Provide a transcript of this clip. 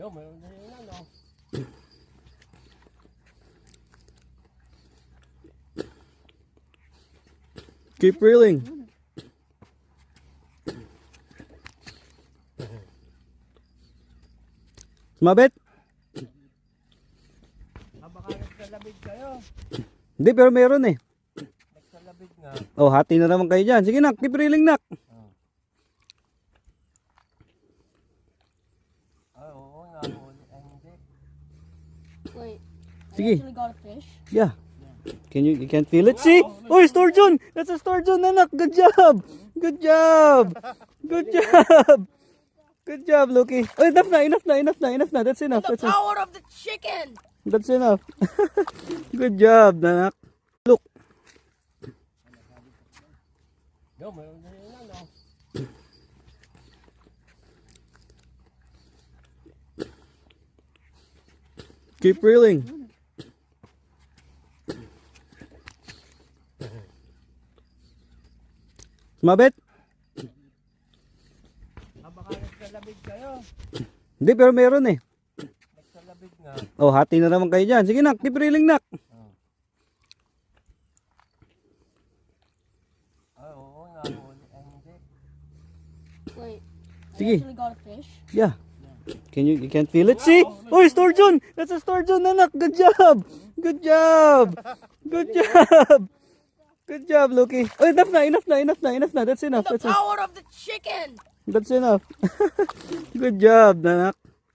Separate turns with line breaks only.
Yo, mayroon na yun, ano?
Keep reeling. Sumabit?
Baka nagsalabid kayo.
Hindi, pero meron eh.
Nagsalabid nga.
Oh, hati na naman kayo dyan. Sige nak, keep reeling nak.
Ay, oo nga. Ay, hindi.
Wait.
Sige.
Actually got a fish.
Yeah. You can feel it? See? Oh, sturgeon! That's a sturgeon, anak. Good job! Good job! Good job! Good job, Loki. Oh, enough na. That's enough.
The power of the chicken!
That's enough. Good job, anak. Look.
Yo, mayroon na yun, ano?
Keep reeling. Sumabit?
Baka nagsalabid kayo.
Hindi, pero meron eh.
Nagsalabid nga.
Oh, hati na naman kayo dyan. Sige nak, keep reeling nak.
Ay, oo nga. Ay, hindi.
Wait.
Sige.
Actually got a fish.
Yeah. You can feel it? See? Oh, sturgeon! That's a sturgeon, anak. Good job! Good job! Good job! Good job, Loki. Oh, enough na. That's enough.
The power of the chicken!
That's enough. Good job, anak.